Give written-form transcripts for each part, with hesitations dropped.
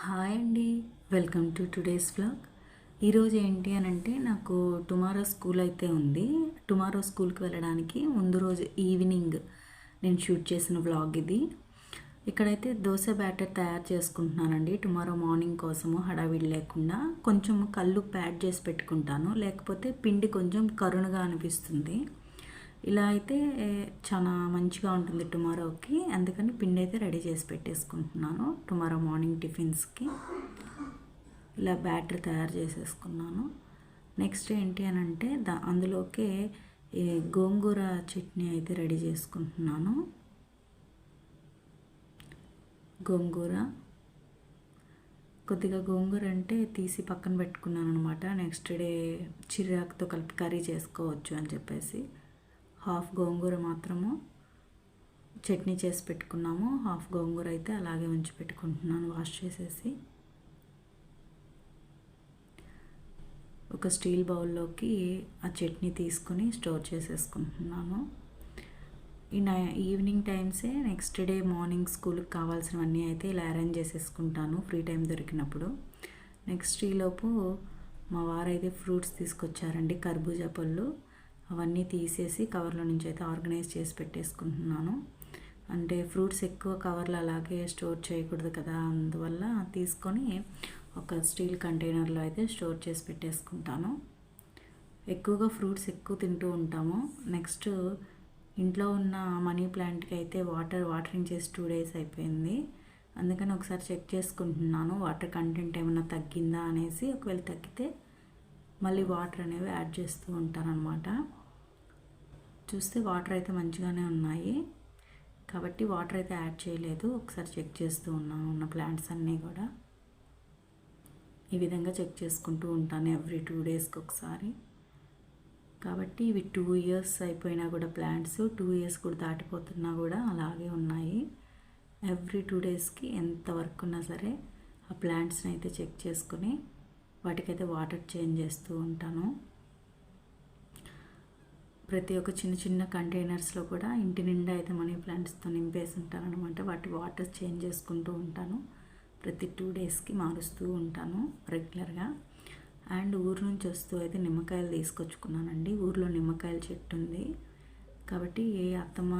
Hi అండి, welcome to today's vlog. ఈరోజు ఏంటి అని అంటే నాకు టుమారో స్కూల్ అయితే ఉంది. టుమారో స్కూల్కి వెళ్ళడానికి ముందు రోజు ఈవినింగ్ నేను షూట్ చేసిన వ్లాగ్ ఇది. ఇక్కడైతే దోశ బ్యాటర్ తయారు చేసుకుంటున్నానండి. టుమారో మార్నింగ్ కోసము హడావిడి లేకుండా కొంచెం కళ్ళు ప్యాడ్ చేసి పెట్టుకుంటాను, లేకపోతే పిండి కొంచెం కరుణగా అనిపిస్తుంది. ఇలా అయితే చాలా మంచిగా ఉంటుంది టుమారోకి. అందుకని పిండి అయితే రెడీ చేసి పెట్టేసుకుంటున్నాను. టుమారో మార్నింగ్ టిఫిన్స్కి ఇలా బ్యాటర్ తయారు చేసేసుకున్నాను. నెక్స్ట్ ఏంటి అని అంటే అందులోకే గోంగూర చట్నీ అయితే రెడీ చేసుకుంటున్నాను. కొద్దిగా గోంగూర అంటే తీసి పక్కన పెట్టుకున్నాను అనమాట. నెక్స్ట్ డే చిరాకుతో కలిపి కర్రీ చేసుకోవచ్చు అని చెప్పేసి హాఫ్ గోంగూర మాత్రము చట్నీ చేసి పెట్టుకున్నాము. హాఫ్ గోంగూర అయితే అలాగే ఉంచి పెట్టుకుంటున్నాను వాష్ చేసేసి. ఒక స్టీల్ బౌల్లోకి ఆ చట్నీ తీసుకొని స్టోర్ చేసేసుకుంటున్నాను. ఈవినింగ్ టైమ్సే నెక్స్ట్ డే మార్నింగ్ స్కూల్కి కావాల్సినవన్నీ అయితే ఇలా అరేంజ్ చేసేసుకుంటాను ఫ్రీ టైం దొరికినప్పుడు. నెక్స్ట్ ఈలోపు మా వారైతే ఫ్రూట్స్ తీసుకొచ్చారండి, కర్బూజా పళ్ళు. అవన్నీ తీసేసి కవర్లో నుంచి అయితే ఆర్గనైజ్ చేసి పెట్టేసుకుంటున్నాను. అంటే ఫ్రూట్స్ ఎక్కువ కవర్లు అలాగే స్టోర్ చేయకూడదు కదా, అందువల్ల తీసుకొని ఒక స్టీల్ కంటైనర్లో అయితే స్టోర్ చేసి పెట్టేసుకుంటాను. ఎక్కువగా ఫ్రూట్స్ ఎక్కువ తింటూ ఉంటాము. నెక్స్ట్ ఇంట్లో ఉన్న మనీ ప్లాంట్కి అయితే వాటరింగ్ చేసి 2 days అయిపోయింది. అందుకని ఒకసారి చెక్ చేసుకుంటున్నాను వాటర్ కంటెంట్ ఏమైనా తగ్గిందా అనేసి. ఒకవేళ తగ్గితే మళ్ళీ వాటర్ అనేవి యాడ్ చేస్తూ ఉంటానన్నమాట. చూస్తే వాటర్ అయితే మంచిగానే ఉన్నాయి కాబట్టి వాటర్ అయితే యాడ్ చేయలేదు. ఒకసారి చెక్ చేస్తూ ఉన్న ప్లాంట్స్ అన్నీ కూడా ఈ విధంగా చెక్ చేసుకుంటూ ఉంటాను ఎవ్రీ 2 daysకి ఒకసారి. కాబట్టి ఇవి 2 years అయిపోయినా కూడా ప్లాంట్స్ 2 years కూడా దాటిపోతున్నా కూడా అలాగే ఉన్నాయి. ఎవ్రీ 2 daysకి ఎంత వర్క్ ఉన్నా సరే ఆ ప్లాంట్స్ని అయితే చెక్ చేసుకుని వాటికైతే వాటర్ చేంజ్ చేస్తూ ఉంటాను. ప్రతి ఒక్క చిన్న చిన్న కంటైనర్స్లో కూడా ఇంటి నిండా అయితే మనీ ప్లాంట్స్తో నింపేసి ఉంటానన్నమాట. వాటి వాటర్ చేంజ్ చేసుకుంటూ ఉంటాను. ప్రతి 2 daysకి మారుస్తూ ఉంటాను రెగ్యులర్గా. అండ్ ఊరు నుంచి వస్తూ అయితే నిమ్మకాయలు తీసుకొచ్చుకున్నానండి. ఊర్లో నిమ్మకాయల చెట్టు ఉంది కాబట్టి అత్తమ్మ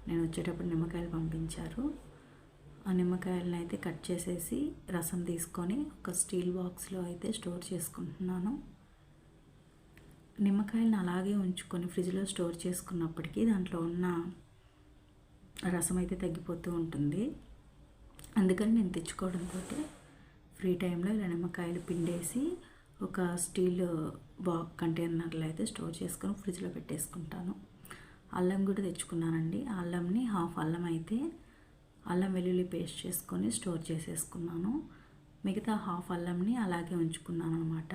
నేను వచ్చేటప్పుడు నిమ్మకాయలు పంపించారు. ఆ నిమ్మకాయలను అయితే కట్ చేసేసి రసం తీసుకొని ఒక స్టీల్ బాక్స్లో అయితే స్టోర్ చేసుకుంటున్నాను. నిమ్మకాయలను అలాగే ఉంచుకొని ఫ్రిడ్జ్లో స్టోర్ చేసుకున్నప్పటికీ దాంట్లో ఉన్న రసం అయితే తగ్గిపోతూ ఉంటుంది. అందుకని నేను తెచ్చుకోవడంతో ఫ్రీ టైంలో ఇలా నిమ్మకాయలు పిండేసి ఒక స్టీల్ కంటైనర్లో అయితే స్టోర్ చేసుకొని ఫ్రిడ్జ్లో పెట్టేసుకుంటాను. అల్లం కూడా తెచ్చుకున్నానండి. ఆ అల్లంని హాఫ్ అల్లం అయితే అల్లం వెల్లుల్లి పేస్ట్ చేసుకొని స్టోర్ చేసేసుకున్నాను. మిగతా హాఫ్ అల్లంని అలాగే ఉంచుకున్నాను అనమాట.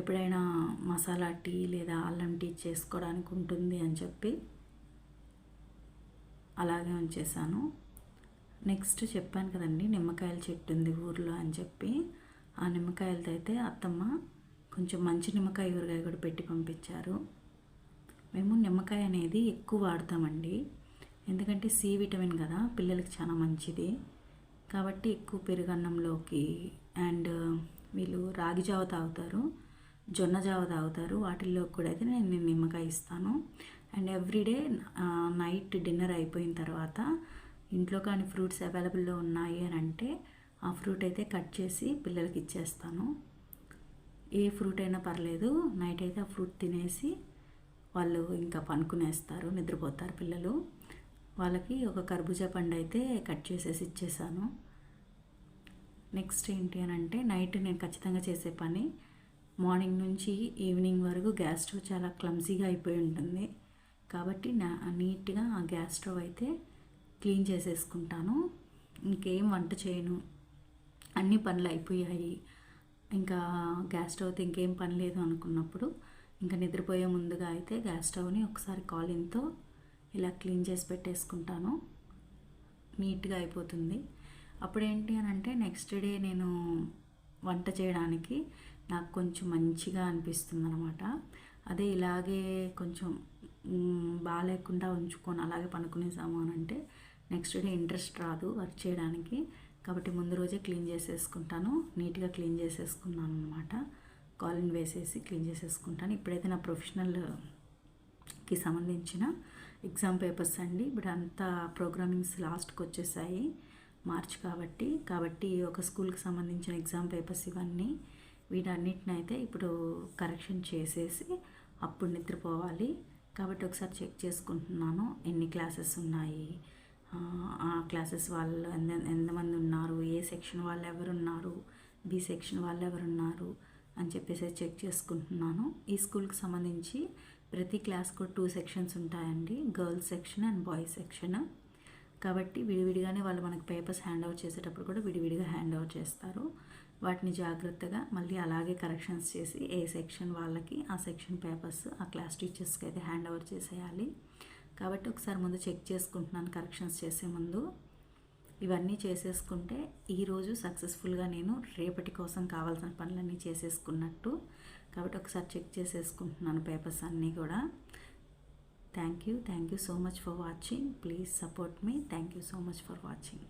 ఎప్పుడైనా మసాలా టీ లేదా అల్లం టీ చేసుకోవడానికి ఉంటుంది అని చెప్పి అలాగే ఉంచేసాను. నెక్స్ట్ చెప్పాను కదండి నిమ్మకాయల చెట్టు ఉంది ఊర్లో అని చెప్పి. ఆ నిమ్మకాయలతో అయితే అత్తమ్మ కొంచెం మంచి నిమ్మకాయ ఊరగాయ కూడా పెట్టి పంపించారు. మేము నిమ్మకాయ అనేది ఎక్కువ వాడతామండి, ఎందుకంటే సి విటమిన్ కదా, పిల్లలకి చాలా మంచిది కాబట్టి. ఎక్కువ పెరుగన్నంలోకి అండ్ వీళ్ళు రాగి జావ తాగుతారు, జొన్న జావ తాగుతారు, వాటిల్లో కూడా అయితే నేను నిమ్మకాయ ఇస్తాను. అండ్ ఎవ్రీడే నైట్ డిన్నర్ అయిపోయిన తర్వాత ఇంట్లో కానీ ఫ్రూట్స్ అవైలబుల్లో ఉన్నాయి అని అంటే ఆ ఫ్రూట్ అయితే కట్ చేసి పిల్లలకి ఇచ్చేస్తాను. ఏ ఫ్రూట్ అయినా పర్లేదు, నైట్ అయితే ఆ ఫ్రూట్ తినేసి వాళ్ళు ఇంకా పనుకునేస్తారు, నిద్రపోతారు పిల్లలు. వాళ్ళకి ఒక కర్బూజా పండు అయితే కట్ చేసేసి ఇచ్చేసాను. నెక్స్ట్ ఏంటి అని అంటే నైట్ నేను ఖచ్చితంగా చేసే పని, మార్నింగ్ నుంచి ఈవినింగ్ వరకు గ్యాస్ స్టవ్ చాలా క్లమ్జీగా అయిపోయి ఉంటుంది కాబట్టి నీట్గా ఆ గ్యాస్ స్టవ్ అయితే క్లీన్ చేసేసుకుంటాను. ఇంకేం వంట చేయను, అన్ని పనులు అయిపోయాయి, ఇంకా గ్యాస్ స్టవ్తో ఇంకేం పని లేదు అనుకున్నప్పుడు ఇంకా నిద్రపోయే ముందుగా అయితే గ్యాస్ స్టవ్ని ఒకసారి కాలిన్తో ఇలా క్లీన్ చేసి పెట్టేసుకుంటాను. నీట్గా అయిపోతుంది. అప్పుడేంటి అని అంటే నెక్స్ట్ డే నేను వంట చేయడానికి నాకు కొంచెం మంచిగా అనిపిస్తుంది అనమాట. అదే ఇలాగే కొంచెం బాగాలేకుండా ఉంచుకొని అలాగే పనుకునేసాము అని అంటే నెక్స్ట్ డే ఇంట్రెస్ట్ రాదు వర్క్ చేయడానికి. కాబట్టి ముందు రోజే క్లీన్ చేసేసుకుంటాను. నీట్గా క్లీన్ చేసేసుకున్నాను అనమాట. కాలిన్ వేసేసి క్లీన్ చేసేసుకుంటాను. ఇప్పుడైతే నా ప్రొఫెషనల్కి సంబంధించిన ఎగ్జామ్ పేపర్స్ అండి. ఇప్పుడు అంతా ప్రోగ్రామింగ్స్ లాస్ట్కి వచ్చేసాయి, మార్చ్ కాబట్టి ఒక స్కూల్కి సంబంధించిన ఎగ్జామ్ పేపర్స్ ఇవన్నీ. వీటన్నిటిని అయితే ఇప్పుడు కరెక్షన్ చేసేసి అప్పుడు నిద్రపోవాలి. కాబట్టి ఒకసారి చెక్ చేసుకుంటున్నాను ఎన్ని క్లాసెస్ ఉన్నాయి, ఆ క్లాసెస్ వాళ్ళు ఎంతమంది ఉన్నారు, ఏ సెక్షన్ వాళ్ళు ఎవరున్నారు, బి సెక్షన్ వాళ్ళు ఎవరున్నారు అని చెప్పేసి చెక్ చేసుకుంటున్నాను. ఈ స్కూల్కి సంబంధించి ప్రతి క్లాస్కు 2 సెక్షన్స్ ఉంటాయండి, girls section and boys section. కాబట్టి విడివిడిగానే వాళ్ళు మనకు పేపర్స్ హ్యాండ్ ఓవర్ చేసేటప్పుడు కూడా విడివిడిగా హ్యాండ్ ఓవర్ చేస్తారు. వాటిని జాగ్రత్తగా మళ్ళీ అలాగే కరెక్షన్స్ చేసి ఏ సెక్షన్ వాళ్ళకి ఆ సెక్షన్ పేపర్స్ ఆ క్లాస్ టీచర్స్కి అయితే హ్యాండ్ ఓవర్ చేసేయాలి. కాబట్టి ఒకసారి ముందు చెక్ చేసుకుంటున్నాను కరెక్షన్స్ చేసే ముందు. ఇవన్నీ చేసేసుకుంటే ఈరోజు సక్సెస్ఫుల్గా నేను రేపటి కోసం కావాల్సిన పనులన్నీ చేసేసుకున్నట్టు. కాబట్టి ఒకసారి చెక్ చేసేసుకుంటున్నాను పేపర్స్ అన్నీ కూడా. Thank you so much for watching. Please support me. Thank you so much for watching.